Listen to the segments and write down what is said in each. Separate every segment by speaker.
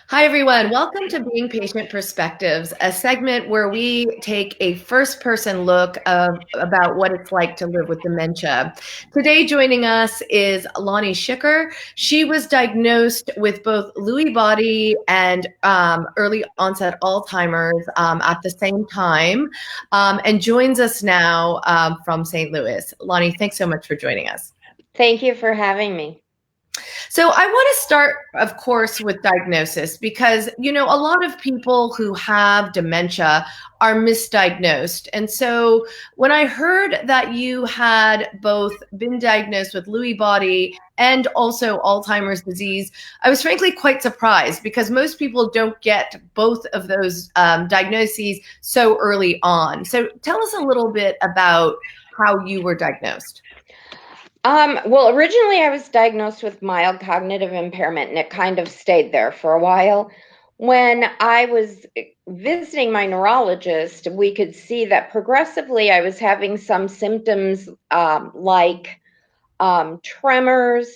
Speaker 1: Hi, everyone. Welcome to Being Patient Perspectives, a segment where we take a first-person look about what it's like to live with dementia. Today, joining us is Lonni Schicker. She was diagnosed with both Lewy body and early onset Alzheimer's at the same time, and joins us now from St. Louis. Lonni, thanks so much for joining us.
Speaker 2: Thank you for having me.
Speaker 1: So I want to start, of course, with diagnosis because, a lot of people who have dementia are misdiagnosed. And so when I heard that you had both been diagnosed with Lewy body and also Alzheimer's disease, I was frankly quite surprised because most people don't get both of those diagnoses so early on. So tell us a little bit about how you were diagnosed.
Speaker 2: Well, originally I was diagnosed with mild cognitive impairment, and it kind of stayed there for a while. When I was visiting my neurologist, we could see that progressively I was having some symptoms like tremors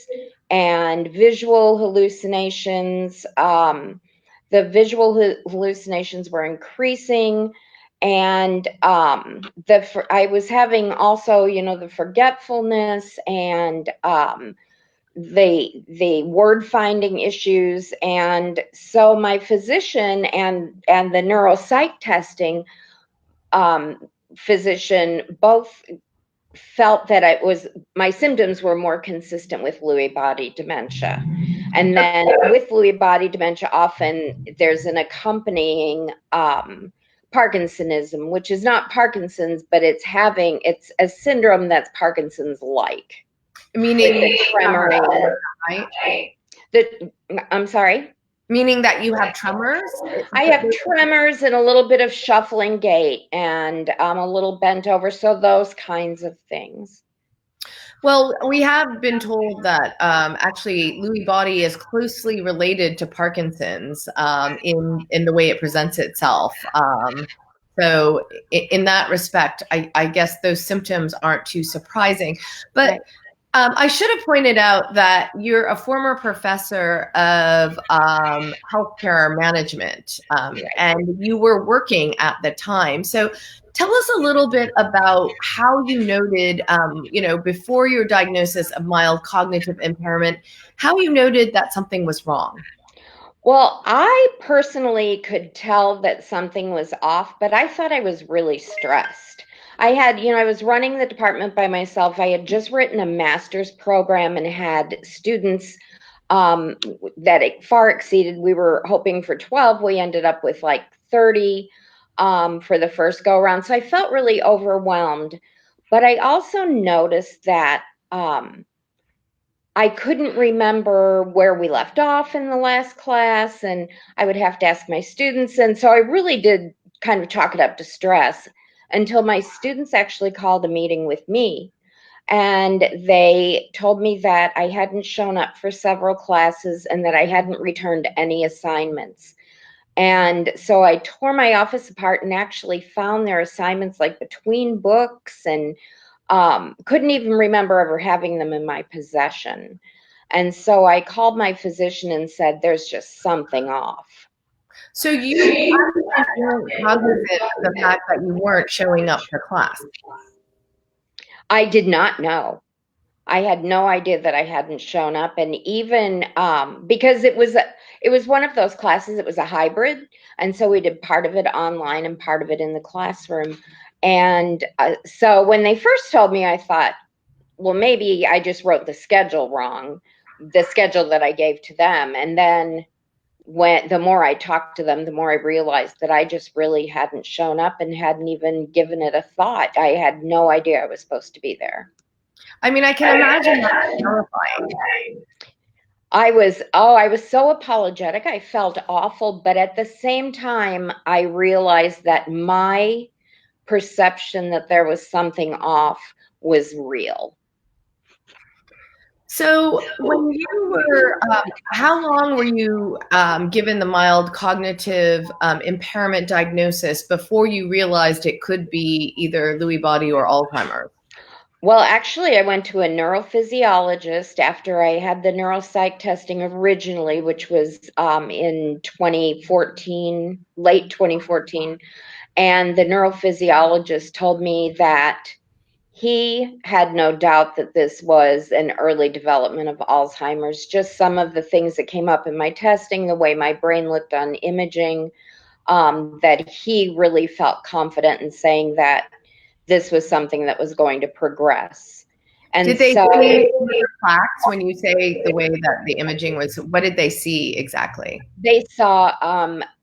Speaker 2: and visual hallucinations. The visual hallucinations were increasing. And I was having also, the forgetfulness and the word finding issues. And so my physician and the neuropsych testing physician both felt that my symptoms were more consistent with Lewy body dementia. And then with Lewy body dementia, often there's an accompanying Parkinsonism, which is not Parkinson's, but it's a syndrome that's Parkinson's-like.
Speaker 1: Meaning
Speaker 2: tremor,
Speaker 1: right?
Speaker 2: I'm sorry?
Speaker 1: Meaning that you have tremors?
Speaker 2: I have tremors and a little bit of shuffling gait and a little bent over, so those kinds of things.
Speaker 1: Well, we have been told that actually Lewy body is closely related to Parkinson's in the way it presents itself. So in that respect, I guess those symptoms aren't too surprising. But
Speaker 2: Right.
Speaker 1: I should have pointed out that you're a former professor of healthcare management, and you were working at the time. So tell us a little bit about how you noted, before your diagnosis of mild cognitive impairment, how you noted that something was wrong.
Speaker 2: Well, I personally could tell that something was off, but I thought I was really stressed. I was running the department by myself. I had just written a master's program and had students that it far exceeded. We were hoping for 12. We ended up with like 30 for the first go around. So I felt really overwhelmed. But I also noticed that I couldn't remember where we left off in the last class, and I would have to ask my students. And so I really did kind of chalk it up to stress until my students actually called a meeting with me. And they told me that I hadn't shown up for several classes and that I hadn't returned any assignments. And so I tore my office apart and actually found their assignments like between books and couldn't even remember ever having them in my possession. And so I called my physician and said, there's just something off.
Speaker 1: So you weren't cognizant of the fact that you weren't showing up for class.
Speaker 2: I did not know. I had no idea that I hadn't shown up. And even because it was one of those classes, it was a hybrid. And so we did part of it online and part of it in the classroom. And so when they first told me, I thought, well, maybe I just wrote the schedule wrong, the schedule that I gave to them. And then the more I talked to them, the more I realized that I just really hadn't shown up and hadn't even given it a thought. I had no idea I was supposed to be there.
Speaker 1: I mean, I can imagine that terrifying.
Speaker 2: I was so apologetic. I felt awful, but at the same time, I realized that my perception that there was something off was real.
Speaker 1: So when you were, how long were you given the mild cognitive impairment diagnosis before you realized it could be either Lewy body or Alzheimer's?
Speaker 2: Well, actually, I went to a neurophysiologist after I had the neuropsych testing originally, which was in 2014, late 2014. And the neurophysiologist told me that he had no doubt that this was an early development of Alzheimer's. Just some of the things that came up in my testing, the way my brain looked on imaging, that he really felt confident in saying that this was something that was going to progress. And
Speaker 1: Did they
Speaker 2: so
Speaker 1: see plaques when you say the way that the imaging was? What did they see exactly?
Speaker 2: they saw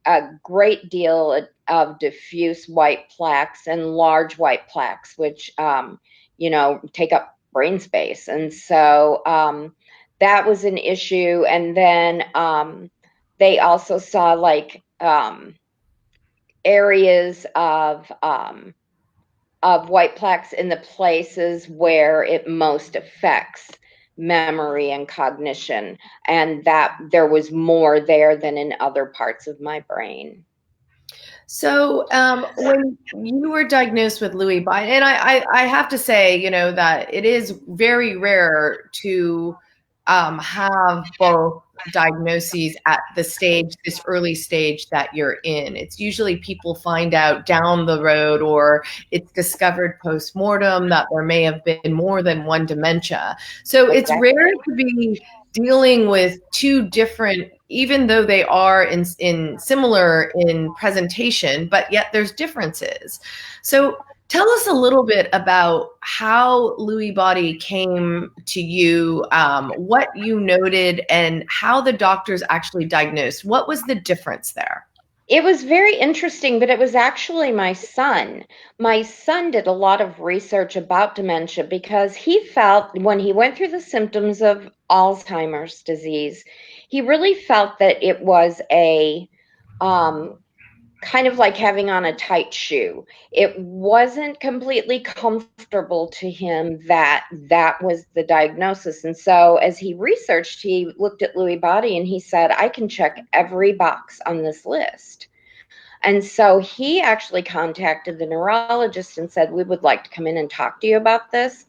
Speaker 2: a great deal of diffuse white plaques and large white plaques, which, take up brain space. And so that was an issue. And then they also saw like areas of white plaques in the places where it most affects memory and cognition, and that there was more there than in other parts of my brain.
Speaker 1: So, when you were diagnosed with Lewy body, and I have to say, that it is very rare to have both diagnoses at this early stage that you're in. It's usually people find out down the road, or it's discovered post-mortem that there may have been more than one dementia. So it's
Speaker 2: Exactly.
Speaker 1: rare to be dealing with two different, even though they are in similar in presentation, but yet there's differences. So tell us a little bit about how Lewy body came to you, what you noted, and how the doctors actually diagnosed. What was the difference there?
Speaker 2: It was very interesting, but it was actually my son. My son did a lot of research about dementia because he felt when he went through the symptoms of Alzheimer's disease, he really felt that it was a um, kind of like having on a tight shoe. It wasn't completely comfortable to him that that was the diagnosis. And so as he researched, he looked at Lewy body and he said, I can check every box on this list. And so he actually contacted the neurologist and said, we would like to come in and talk to you about this.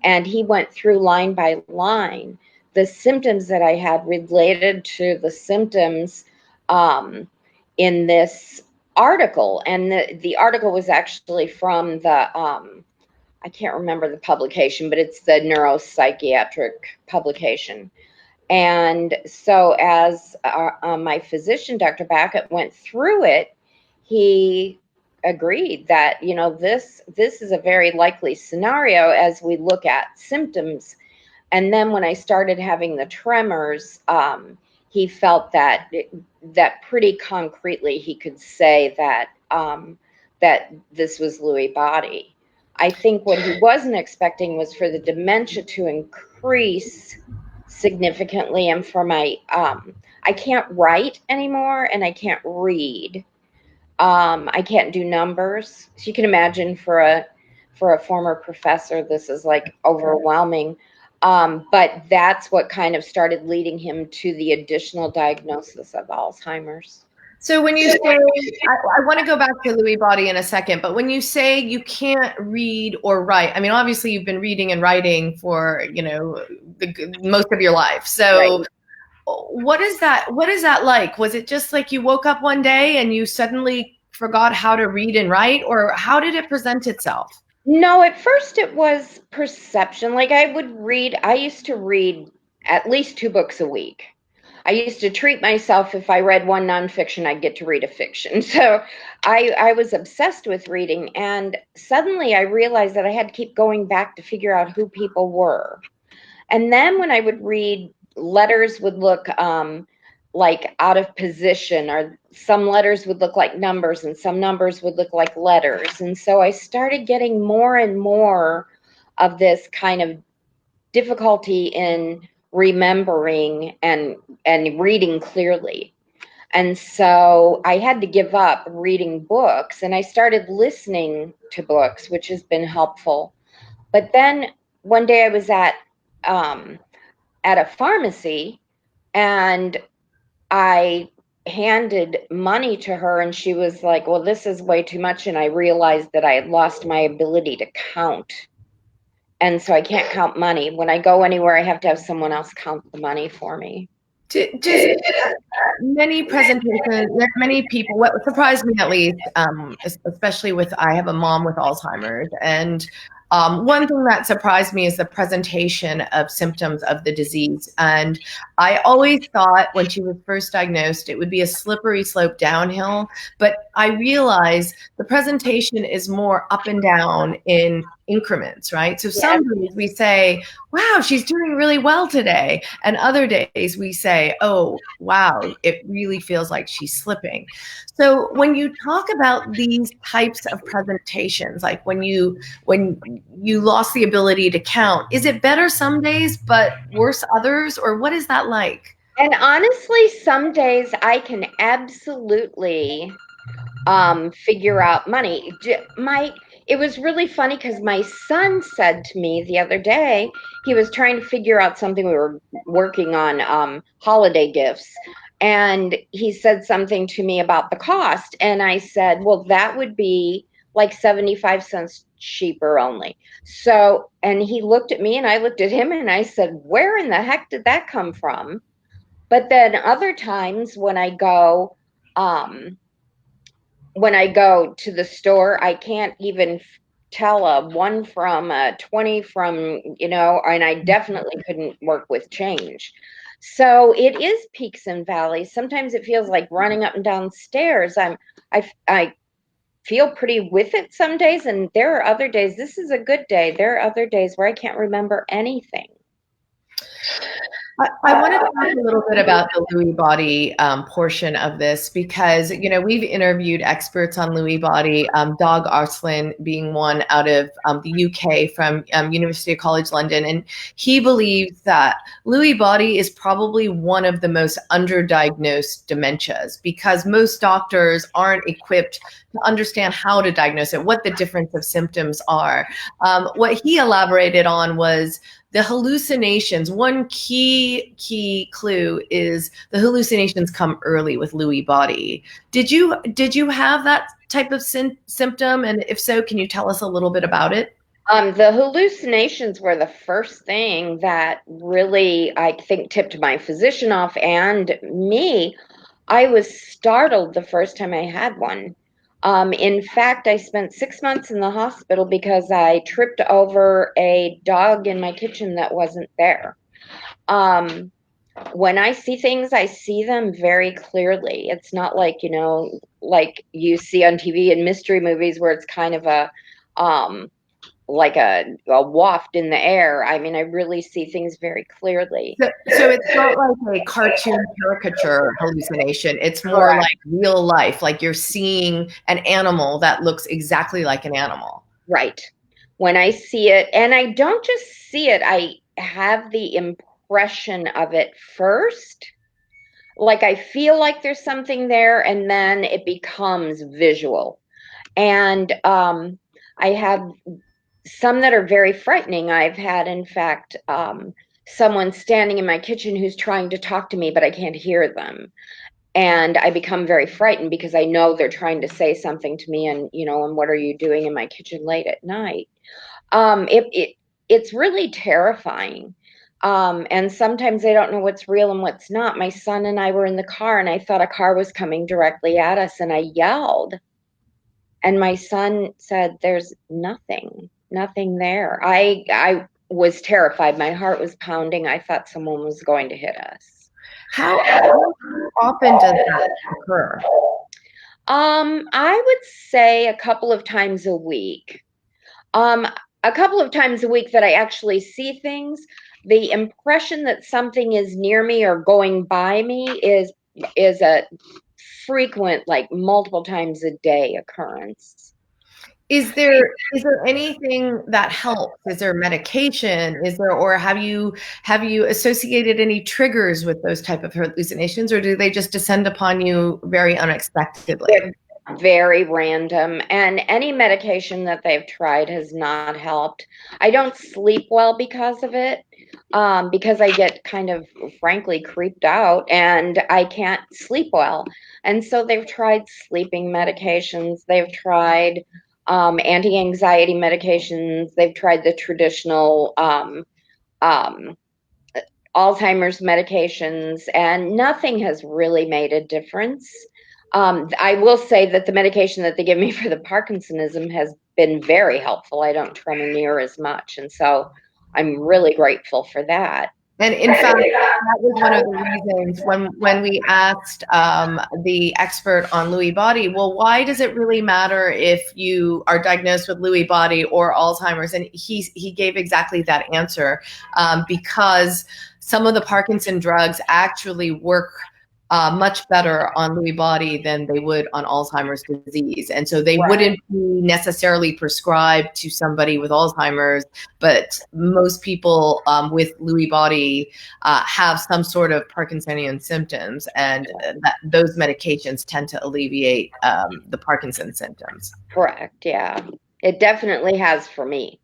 Speaker 2: And he went through line by line the symptoms that I had related to the symptoms in this article. And the article was actually from the, I can't remember the publication, but it's the neuropsychiatric publication. And so as my physician, Dr. Backett, went through it, he agreed that, this is a very likely scenario as we look at symptoms. And then when I started having the tremors, he felt that that pretty concretely he could say that that this was Lewy body. I think what he wasn't expecting was for the dementia to increase significantly, and for my I can't write anymore and I can't read. I can't do numbers. So you can imagine for a former professor, this is like overwhelming. But that's what kind of started leading him to the additional diagnosis of Alzheimer's.
Speaker 1: So when you say, I want to go back to Lewy body in a second, but when you say you can't read or write, I mean, obviously you've been reading and writing for, most of your life. So
Speaker 2: Right.
Speaker 1: what is that like? Was it just like you woke up one day and you suddenly forgot how to read and write, or how did it present itself?
Speaker 2: No, at first it was perception. Like I used to read at least 2 books a week. I used to treat myself if I read one nonfiction, I'd get to read a fiction. So I was obsessed with reading. And suddenly I realized that I had to keep going back to figure out who people were. And then when I would read, letters would look like out of position, or some letters would look like numbers and some numbers would look like letters. And so I started getting more and more of this kind of difficulty in remembering and reading clearly. And so I had to give up reading books and I started listening to books, which has been helpful. But then one day I was um, at a pharmacy and I handed money to her and she was like, well, this is way too much. And I realized that I had lost my ability to count And so I can't count money. When I go anywhere, I have to have someone else count the money for me.
Speaker 1: Does many presentations, many people, what surprised me at least, especially with, I have a mom with Alzheimer's, and one thing that surprised me is the presentation of symptoms of the disease. And I always thought when she was first diagnosed, it would be a slippery slope downhill, but I realized the presentation is more up and down in increments, right? So some days we say, wow, she's doing really well today. And other days we say, oh, wow, it really feels like she's slipping. So when you talk about these types of presentations, like when you lost the ability to count, is it better some days but worse others, or what is that like?
Speaker 2: And honestly, some days I can absolutely figure out money. It was really funny because my son said to me the other day, he was trying to figure out something. We were working on holiday gifts, and he said something to me about the cost, and I said, well, that would be like 75 cents cheaper only. So, and he looked at me and I looked at him and I said, where in the heck did that come from? But then other times um, when I go to the store, I can't even tell a 1 from a 20 from, and I definitely couldn't work with change. So it is peaks and valleys. Sometimes it feels like running up and down stairs. I feel pretty with it some days, and there are other days. This is a good day. There are other days where I can't remember anything.
Speaker 1: I want to talk a little bit about the Lewy body portion of this because, we've interviewed experts on Lewy body, Dag Arslan being one out of the UK from University of College London. And he believes that Lewy body is probably one of the most underdiagnosed dementias because most doctors aren't equipped to understand how to diagnose it, what the difference of symptoms are. What he elaborated on was the hallucinations. One key clue is the hallucinations come early with Lewy body. Did you have that type of symptom? And if so, can you tell us a little bit about it?
Speaker 2: The hallucinations were the first thing that really, I think, tipped my physician off and me. I was startled the first time I had one. In fact, I spent 6 months in the hospital because I tripped over a dog in my kitchen that wasn't there. When I see things, I see them very clearly. It's not like, like you see on TV and mystery movies where it's kind of like a waft in the air. I mean, I really see things very clearly.
Speaker 1: So it's not like a cartoon caricature hallucination. It's more
Speaker 2: Correct.
Speaker 1: like real life, like you're seeing an animal that looks exactly like an animal.
Speaker 2: Right. When I see it, and I don't just see it, I have the impression of it first. Like I feel like there's something there, and then it becomes visual. And I have some that are very frightening. I've had, in fact, someone standing in my kitchen who's trying to talk to me, but I can't hear them. And I become very frightened because I know they're trying to say something to me, and and what are you doing in my kitchen late at night? It's really terrifying. And sometimes I don't know what's real and what's not. My son and I were in the car, and I thought a car was coming directly at us, and I yelled. And my son said, "There's nothing there." I was terrified. My heart was pounding. I thought someone was going to hit us.
Speaker 1: How often does that occur?
Speaker 2: I would say a couple of times a week. A couple of times a week that I actually see things. The impression that something is near me or going by me is a frequent, like multiple times a day occurrence.
Speaker 1: Is there anything that helps? Is there medication? Is there, or have you associated any triggers with those type of hallucinations, or do they just descend upon you very unexpectedly?
Speaker 2: Very random, and any medication that they've tried has not helped. I don't sleep well because of it, because I get kind of frankly creeped out and I can't sleep well. And so they've tried sleeping medications. They've tried anti-anxiety medications. They've tried the traditional um, Alzheimer's medications, and nothing has really made a difference. I will say that the medication that they give me for the Parkinsonism has been very helpful. I don't tremor near as much, and so I'm really grateful for that.
Speaker 1: And in fact, that was one of the reasons when we asked the expert on Lewy body, well, why does it really matter if you are diagnosed with Lewy body or Alzheimer's? And he gave exactly that answer, because some of the Parkinson drugs actually work much better on Lewy body than they would on Alzheimer's disease. And so they wouldn't be necessarily prescribed to somebody with Alzheimer's, but most people with Lewy body have some sort of Parkinsonian symptoms, and those medications tend to alleviate the Parkinson symptoms.
Speaker 2: Correct. Yeah, it definitely has for me.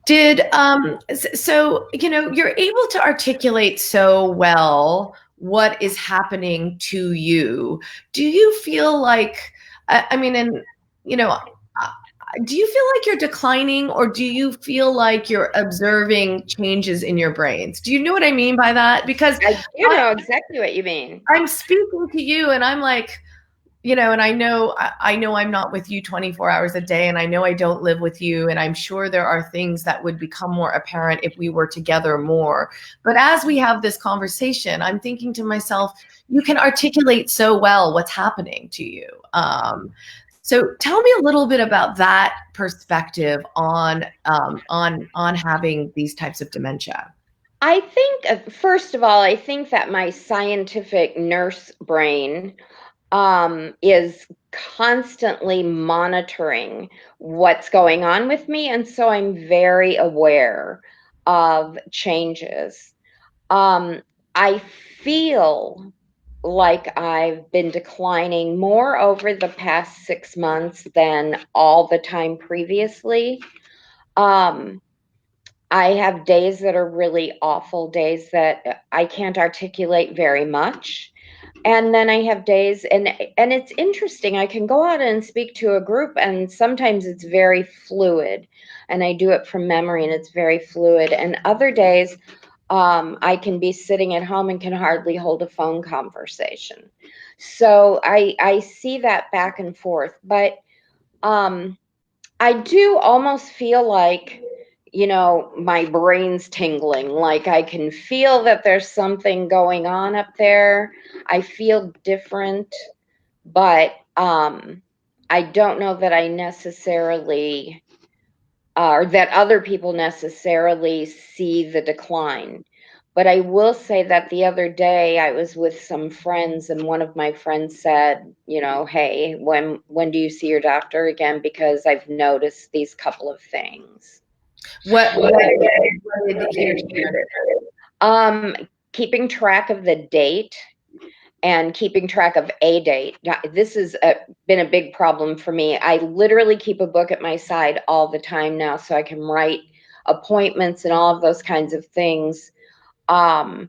Speaker 1: So you're able to articulate so well what is happening to you. Do you feel like, I mean, and do you feel like you're declining, or do you feel like you're observing changes in your brains? Do you know what I mean by that? Because
Speaker 2: I do know exactly what you mean.
Speaker 1: I'm speaking to you and I'm like, and I know I'm not with you 24 hours a day, and I know I don't live with you, and I'm sure there are things that would become more apparent if we were together more. But as we have this conversation, I'm thinking to myself, you can articulate so well what's happening to you. So tell me a little bit about that perspective on having these types of dementia.
Speaker 2: I think, first of all, I think that my scientific nurse brain is constantly monitoring what's going on with me. And so I'm very aware of changes. I feel like I've been declining more over the past 6 months than all the time previously. Um, I have days that are really awful, days that I can't articulate very much. And then I have days, and it's interesting. I can go out and speak to a group, and sometimes it's very fluid, and I do it from memory, and it's very fluid. And other days, I can be sitting at home and can hardly hold a phone conversation. So I see that back and forth, but I do almost feel like, my brain's tingling. Like I can feel that there's something going on up there. I feel different, but I don't know that I necessarily, or that other people necessarily see the decline. But I will say that the other day I was with some friends, and one of my friends said, hey, when do you see your doctor again? Because I've noticed these couple of things.
Speaker 1: What did he
Speaker 2: Keeping track of the date and keeping track of a date. This has been a big problem for me. I literally keep a book at my side all the time now, so I can write appointments and all of those kinds of things. And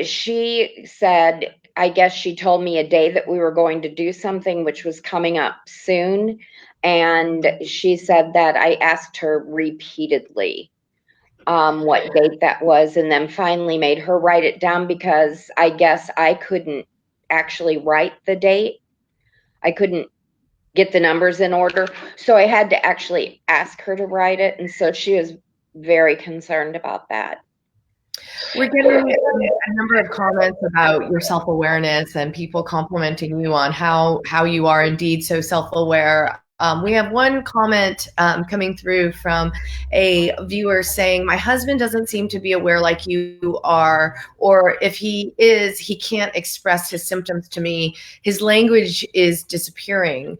Speaker 2: she said, I guess she told me a day that we were going to do something, which was coming up soon. And she said that I asked her repeatedly what date that was, and then finally made her write it down, because I guess I couldn't actually write the date. I couldn't get the numbers in order. So I had to actually ask her to write it. And so she was very concerned about that.
Speaker 1: We're getting a number of comments about your self-awareness and people complimenting you on how you are indeed so self-aware. We have one comment coming through from a viewer saying, my husband doesn't seem to be aware like you are, or if he is, he can't express his symptoms to me. His language is disappearing.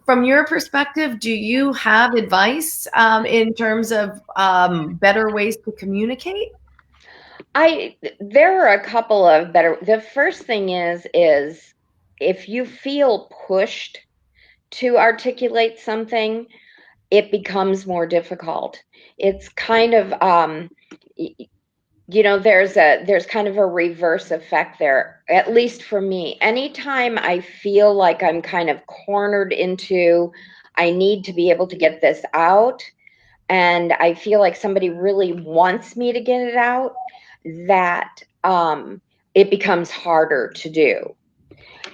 Speaker 1: From your perspective, do you have advice in terms of better ways to communicate?
Speaker 2: There are a couple of better. The first thing is if you feel pushed to articulate something, it becomes more difficult. It's kind of there's kind of a reverse effect there, at least for me. Anytime I feel like I'm kind of cornered into, I need to be able to get this out, and I feel like somebody really wants me to get it out, that it becomes harder to do.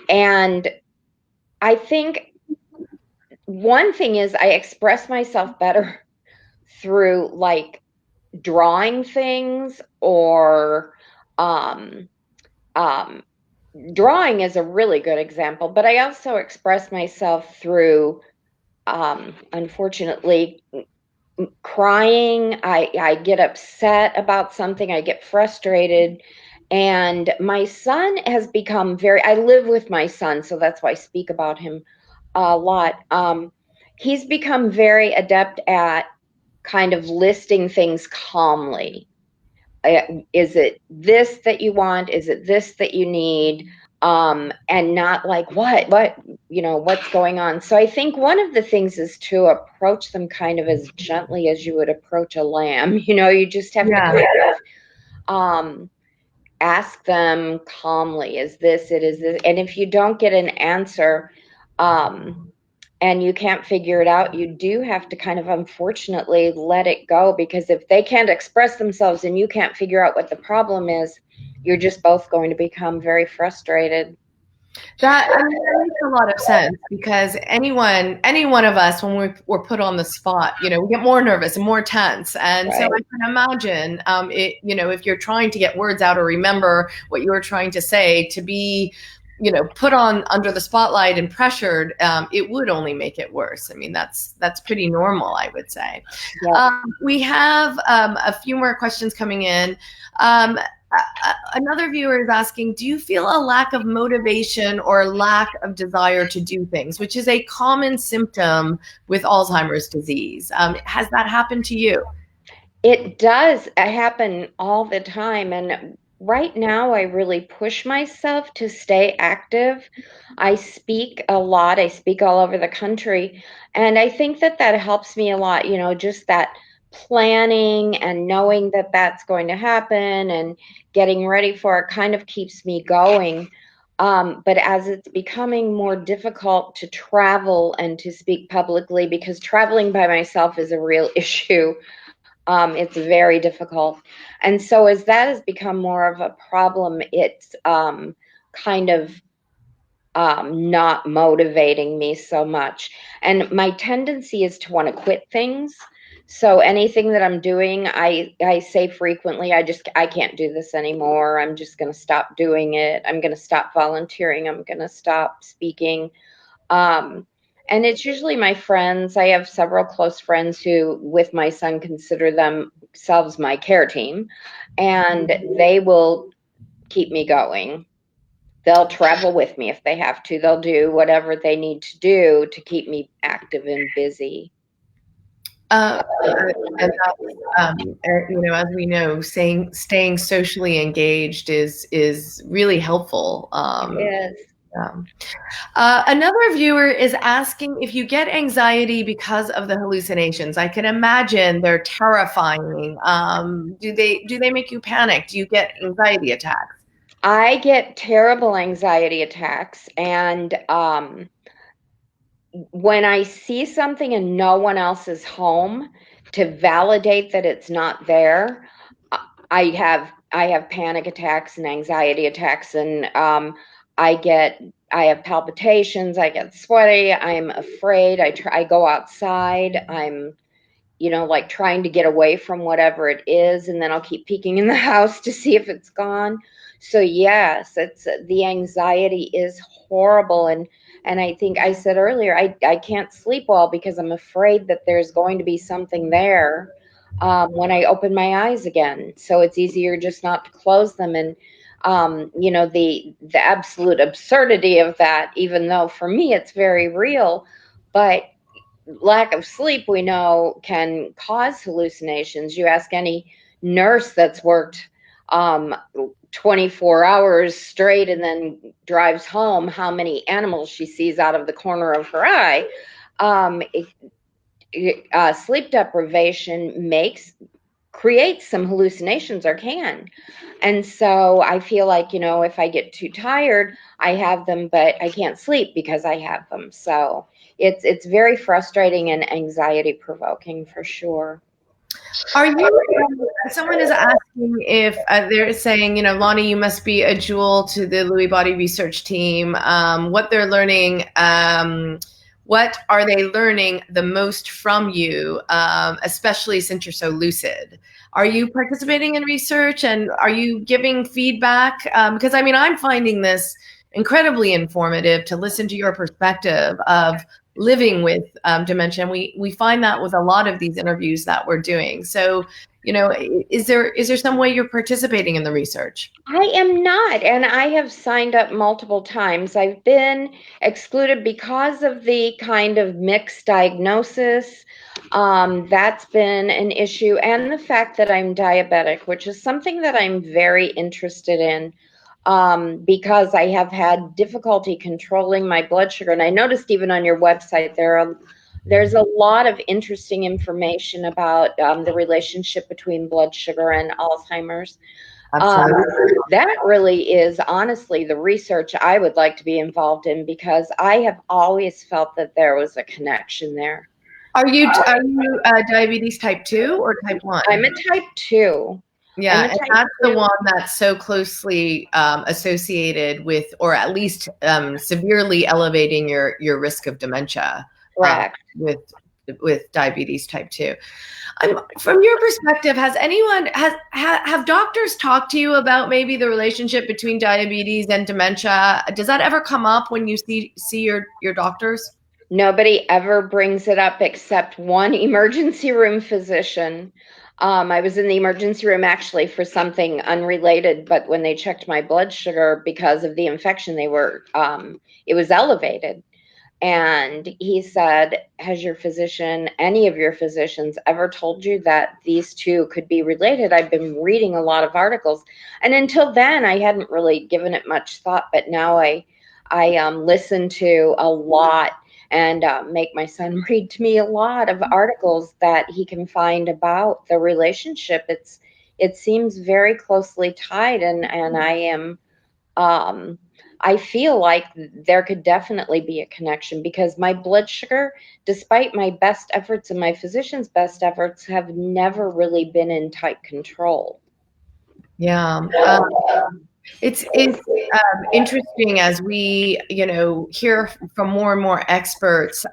Speaker 2: And I think one thing is I express myself better through like drawing things, or um, um, drawing is a really good example, but I also express myself through, unfortunately, crying. I get upset about something, I get frustrated. And my son has become I live with my son, so that's why I speak about him a lot. He's become very adept at kind of listing things calmly. Is it this that you want? Is it this that you need? And not like, what's going on? So I think one of the things is to approach them kind of as gently as you would approach a lamb. You just have to
Speaker 1: Yeah.
Speaker 2: kind of ask them calmly, is this it? Is this? And if you don't get an answer, and you can't figure it out, you do have to kind of unfortunately let it go, because if they can't express themselves and you can't figure out what the problem is, you're just both going to become very frustrated.
Speaker 1: That makes a lot of sense, because any one of us, when we're put on the spot, we get more nervous and more tense. And so
Speaker 2: Right.
Speaker 1: I can imagine, if you're trying to get words out or remember what you were trying to say, to be, put on under the spotlight and pressured, it would only make it worse. I mean, that's pretty normal, I would say.
Speaker 2: Yeah.
Speaker 1: We have a few more questions coming in. Another viewer is asking, do you feel a lack of motivation or lack of desire to do things, which is a common symptom with Alzheimer's disease? Has that happened to you?
Speaker 2: It does happen all the time. And right now, I really push myself to stay active. I speak a lot, I speak all over the country. And I think that that helps me a lot, just that planning and knowing that that's going to happen and getting ready for it kind of keeps me going. But as it's becoming more difficult to travel and to speak publicly, because traveling by myself is a real issue, it's very difficult. And so as that has become more of a problem, it's kind of not motivating me so much. And my tendency is to want to quit things. So anything that I'm doing, I say frequently, I can't do this anymore. I'm just going to stop doing it. I'm going to stop volunteering. I'm going to stop speaking. Um, and it's usually my friends. I have several close friends who, with my son, consider themselves my care team, and they will keep me going. They'll travel with me if they have to. They'll do whatever they need to do to keep me active and busy.
Speaker 1: And as we know, staying socially engaged is really helpful.
Speaker 2: It is.
Speaker 1: Um, Another viewer is asking if you get anxiety because of the hallucinations. I can imagine they're terrifying. Do they make you panic? Do you get anxiety attacks?
Speaker 2: I get terrible anxiety attacks, and when I see something and no one else is home to validate that it's not there, I have panic attacks and anxiety attacks, and I have palpitations, I get sweaty, I'm afraid, I go outside, I'm like trying to get away from whatever it is, and then I'll keep peeking in the house to see if it's gone. So yes, it's the anxiety is horrible. And I think I said earlier, I can't sleep well because I'm afraid that there's going to be something there when I open my eyes again. So it's easier just not to close them. And the absolute absurdity of that, even though for me it's very real, but lack of sleep, we know, can cause hallucinations. You ask any nurse that's worked 24 hours straight and then drives home how many animals she sees out of the corner of her eye. Sleep deprivation create some hallucinations, or can. And so I feel like, if I get too tired, I have them, but I can't sleep because I have them. So it's very frustrating and anxiety provoking for sure.
Speaker 1: Are you, someone is asking if they're saying, Lonni, you must be a jewel to the Lewy Body research team. What they're learning, what are they learning the most from you, especially since you're so lucid? Are you participating in research and are you giving feedback? Because I'm finding this incredibly informative to listen to your perspective of living with dementia. And we find that with a lot of these interviews that we're doing. So, is there some way you're participating in the research?
Speaker 2: I am not, and I have signed up multiple times. I've been excluded because of the kind of mixed diagnosis. That's been an issue, and the fact that I'm diabetic, which is something that I'm very interested in, because I have had difficulty controlling my blood sugar. And I noticed even on your website there's a lot of interesting information about the relationship between blood sugar and Alzheimer's. That really is honestly the research I would like to be involved in, because I have always felt that there was a connection there.
Speaker 1: Are you diabetes type 2 or type 1?
Speaker 2: I'm a type 2.
Speaker 1: Yeah, and that's the one that's so closely associated with, or at least severely elevating your risk of dementia.
Speaker 2: Correct.
Speaker 1: With diabetes type 2. From your perspective, has anyone have doctors talked to you about maybe the relationship between diabetes and dementia? Does that ever come up when you see your doctors?
Speaker 2: Nobody ever brings it up except one emergency room physician. I was in the emergency room actually for something unrelated, but when they checked my blood sugar because of the infection, it was elevated. And he said, has any of your physicians ever told you that these two could be related? I've been reading a lot of articles. And until then, I hadn't really given it much thought. But now I listen to a lot and make my son read to me a lot of articles that he can find about the relationship. It seems very closely tied. And I feel like there could definitely be a connection, because my blood sugar, despite my best efforts and my physician's best efforts, have never really been in tight control.
Speaker 1: Yeah. It's interesting as we, hear from more and more experts.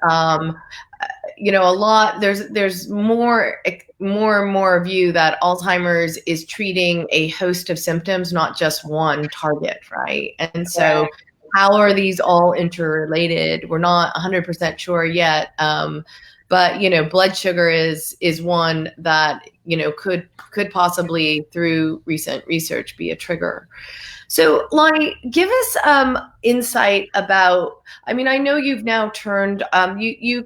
Speaker 1: There's more and more view that Alzheimer's is treating a host of symptoms, not just one target, right? And so how are these all interrelated? We're not 100% sure yet. But blood sugar is one that could possibly, through recent research, be a trigger. So, Lonni, give us insight about. I know you've now turned. You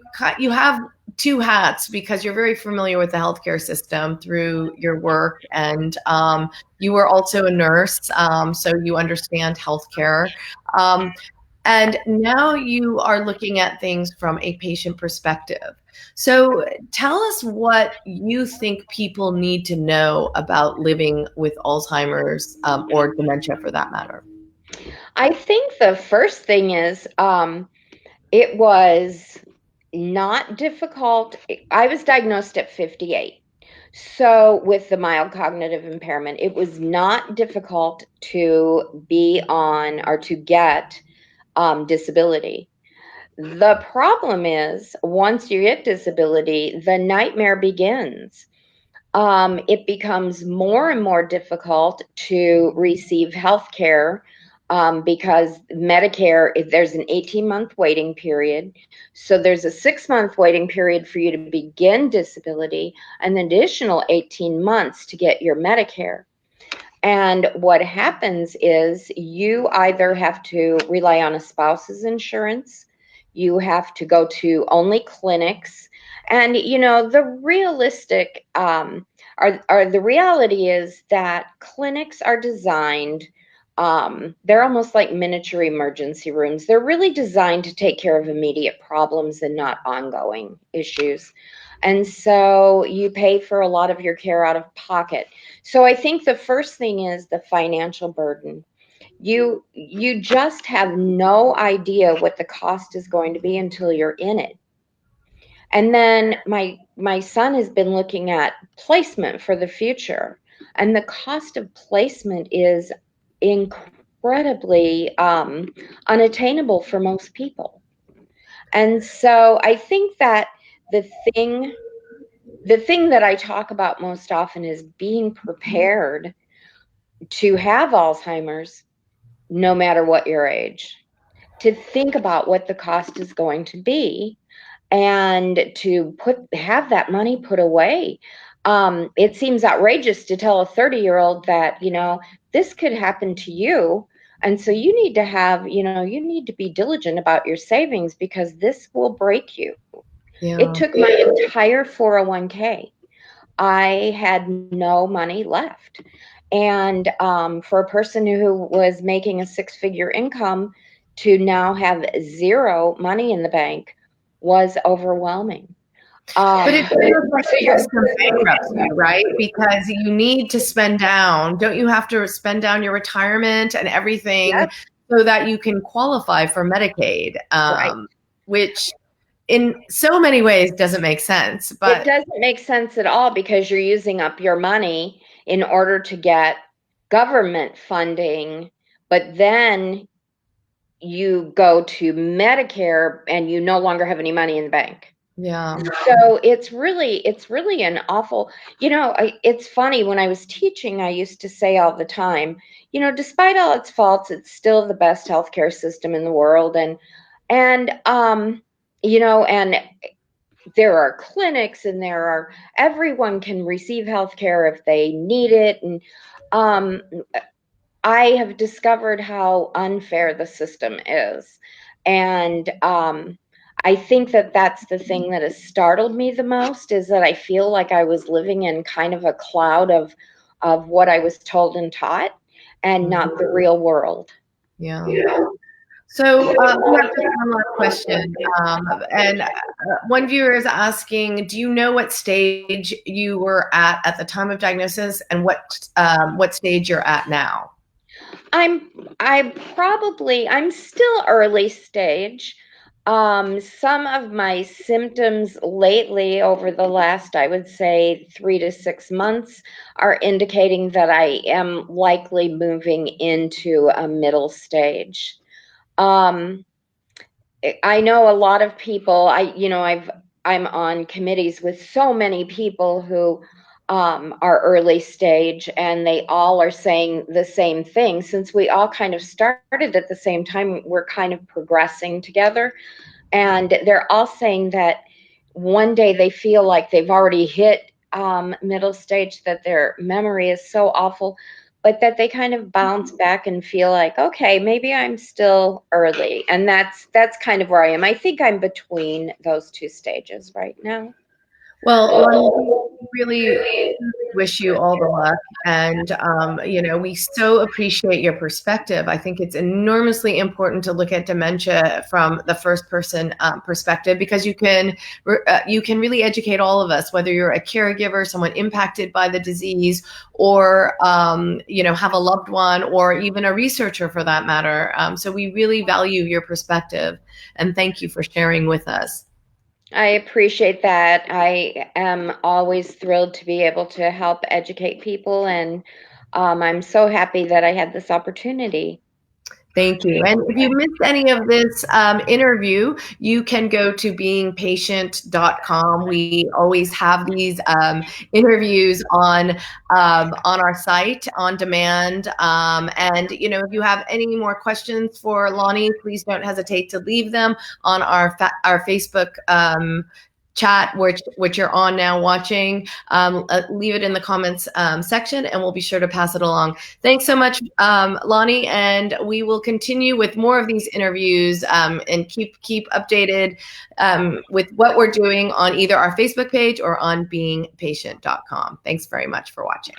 Speaker 1: have two hats because you're very familiar with the healthcare system through your work, and you were also a nurse, so you understand healthcare. And now you are looking at things from a patient perspective. So tell us what you think people need to know about living with Alzheimer's or dementia for that matter.
Speaker 2: I think the first thing is it was not difficult. I was diagnosed at 58. So with the mild cognitive impairment, it was not difficult to be on or to get disability. The problem is, once you get disability, the nightmare begins. It becomes more and more difficult to receive health care, because Medicare, there's an 18-month waiting period. So there's a 6-month waiting period for you to begin disability, an additional 18 months to get your Medicare. And what happens is you either have to rely on a spouse's insurance, you have to go to only clinics. And, the realistic the reality is that clinics are designed, they're almost like miniature emergency rooms. They're really designed to take care of immediate problems and not ongoing issues. And so you pay for a lot of your care out of pocket. So I think the first thing is the financial burden. You just have no idea what the cost is going to be until you're in it. And then my son has been looking at placement for the future, and the cost of placement is incredibly unattainable for most people. And so I think that the thing the thing that I talk about most often is being prepared to have Alzheimer's no matter what your age, to think about what the cost is going to be and to have that money put away. It seems outrageous to tell a 30-year-old that, this could happen to you. And so you need to you need to be diligent about your savings because this will break you.
Speaker 1: Yeah.
Speaker 2: It took my entire 401k. I had no money left. And for a person who was making a six-figure income to now have zero money in the bank was overwhelming.
Speaker 1: But it feels like the system bankrupts you, right? Because you need to spend down. Don't you have to spend down your retirement and everything
Speaker 2: Yep.
Speaker 1: so that you can qualify for Medicaid,
Speaker 2: Right.
Speaker 1: which in so many ways doesn't make sense.
Speaker 2: It
Speaker 1: But
Speaker 2: doesn't make sense at all because you're using up your money in order to get government funding, but then you go to Medicare and you no longer have any money in the bank.
Speaker 1: yeah,
Speaker 2: So it's really an awful, it's funny when I was teaching, I used to say all the time, despite all its faults, it's still the best healthcare system in the world. And there are clinics and everyone can receive healthcare if they need it. And um, I have discovered how unfair the system is. And I think that that's the thing that has startled me the most is that I feel like I was living in kind of a cloud of what I was told and taught and not the real world.
Speaker 1: yeah. So we have just one last question. And one viewer is asking, do you know what stage you were at the time of diagnosis and what stage you're at now?
Speaker 2: I'm still early stage. Some of my symptoms lately over the last, I would say 3 to 6 months are indicating that I am likely moving into a middle stage. I know a lot of people, I'm on committees with so many people who are early stage, and they all are saying the same thing. Since we all kind of started at the same time, we're kind of progressing together. And they're all saying that one day they feel like they've already hit middle stage, that their memory is so awful, but that they kind of bounce back and feel like, okay, maybe I'm still early. And that's kind of where I am. I think I'm between those two stages right now.
Speaker 1: Well, Lonni, we really wish you all the luck. And, we so appreciate your perspective. I think it's enormously important to look at dementia from the first person perspective because you can really educate all of us, whether you're a caregiver, someone impacted by the disease, or, have a loved one, or even a researcher for that matter. So we really value your perspective. And thank you for sharing with us.
Speaker 2: I appreciate that. I am always thrilled to be able to help educate people, and I'm so happy that I had this opportunity.
Speaker 1: Thank you. And if you missed any of this interview, you can go to beingpatient.com. We always have these interviews on our site on demand. And if you have any more questions for Lonni, please don't hesitate to leave them on our Facebook chat, which you're on now watching. Leave it in the comments section, and we'll be sure to pass it along. Thanks so much, Lonni, and we will continue with more of these interviews and keep updated with what we're doing on either our Facebook page or on beingpatient.com. Thanks very much for watching.